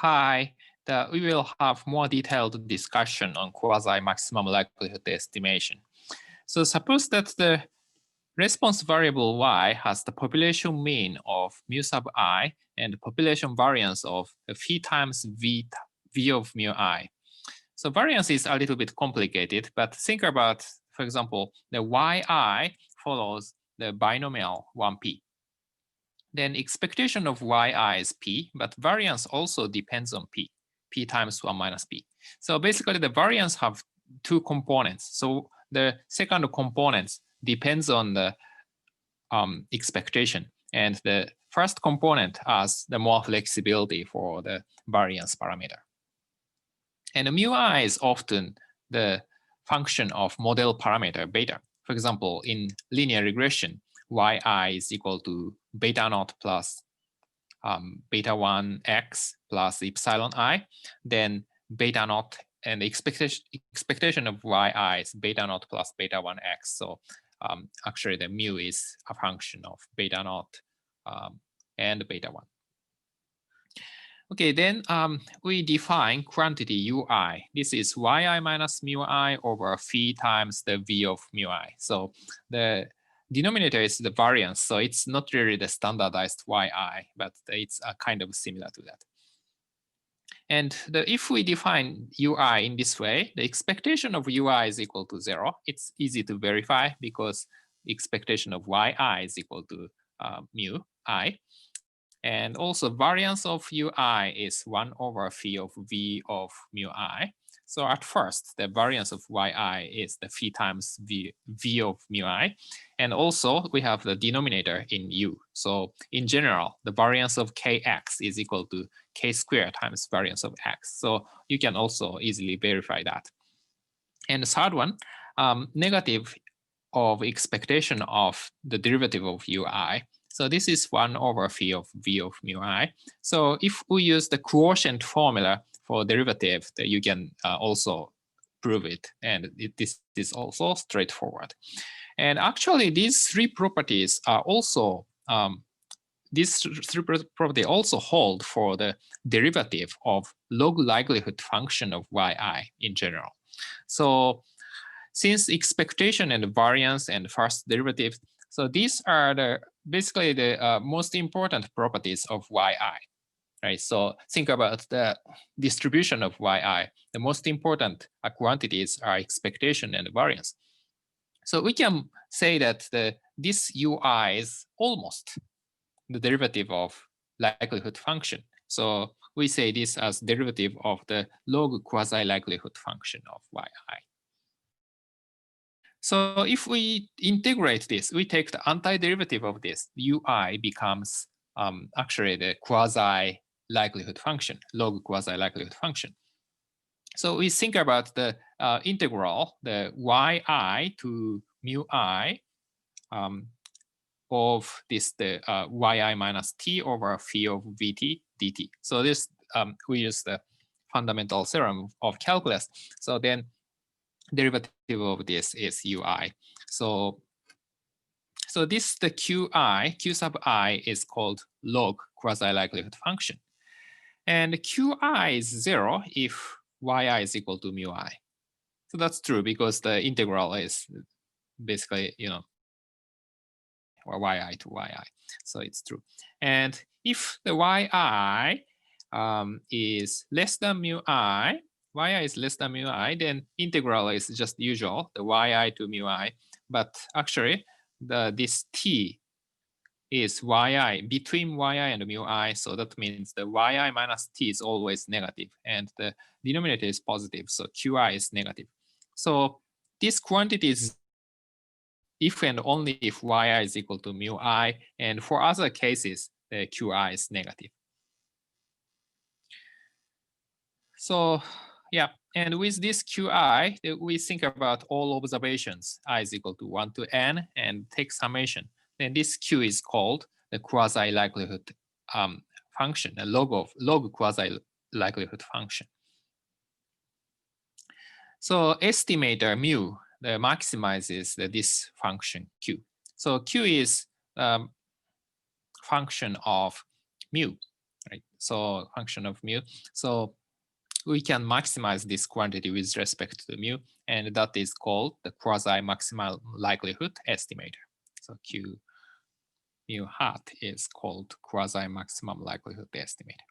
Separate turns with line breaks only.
Hi, we will have more detailed discussion on quasi-maximum likelihood estimation. So suppose that the response variable y has the population mean of mu sub I and population variance of phi times v of mu I. So variance is a little bit complicated, but think about, for example, the yi follows the binomial 1p. Then expectation of yi is p, but variance also depends on p times 1 minus p. So basically the variance have two components. So the second component depends on the expectation, and the first component has the more flexibility for the variance parameter. And mu I is often the function of model parameter beta. For example, in linear regression, yi is equal to beta naught plus beta 1x plus epsilon I, then beta naught and the expectation of yi is beta naught plus beta 1x. So actually the mu is a function of beta naught and beta 1. Okay, then we define quantity ui. This is yi minus mu I over phi times the v of mu I. So the denominator is the variance, so it's not really the standardized yi, but it's kind of similar to that. And if we define ui in this way, the expectation of ui is equal to 0. It's easy to verify because expectation of yi is equal to mu I. And also variance of ui is 1 over phi of v of mu I. So at first, the variance of yi is the phi times v of mu I. And also, we have the denominator in u. So in general, the variance of kx is equal to k squared times variance of x. So you can also easily verify that. And the third one, negative of expectation of the derivative of ui. So this is 1 over phi of v of mu I. So if we use the quotient formula for derivative, that you can also prove it. And this is also straightforward. And actually, these three properties are also, also hold for the derivative of log likelihood function of yi in general. So since expectation and variance and first derivative, so these are basically the most important properties of yi, right? So think about the distribution of yi. The most important quantities are expectation and variance. So we can say that this ui is almost the derivative of likelihood function. So we say this as derivative of the log quasi-likelihood function of yi. So if we integrate this, we take the antiderivative of this, ui becomes actually the quasi-likelihood function, log quasi-likelihood function. So we think about the integral, the yi to mu I of this, the yi minus t over phi of vt dt. So this, we use the fundamental theorem of calculus. So then derivative of this is ui. So this, the q sub I is called log quasi-likelihood function. And qi is 0 if yi is equal to mu I. So that's true because the integral is basically, or yi to yi. So it's true. And if the yi is less than mu I, yi is less than mu I, then integral is just usual, the yi to mu I. But actually, this t is yi between yi and mu I. So that means the yi minus t is always negative, and the denominator is positive. So qi is negative. So this quantity is if and only if yi is equal to mu I, and for other cases, the qi is negative. So yeah, and with this qi, we think about all observations, I is equal to 1 to n, and take summation. Then this q is called the quasi-likelihood function, a log quasi-likelihood function. So estimator mu maximizes this function q. So q is function of mu, right? so function of mu. So we can maximize this quantity with respect to mu, and that is called the quasi-maximal likelihood estimator. So Q mu hat is called quasi-maximum likelihood estimator.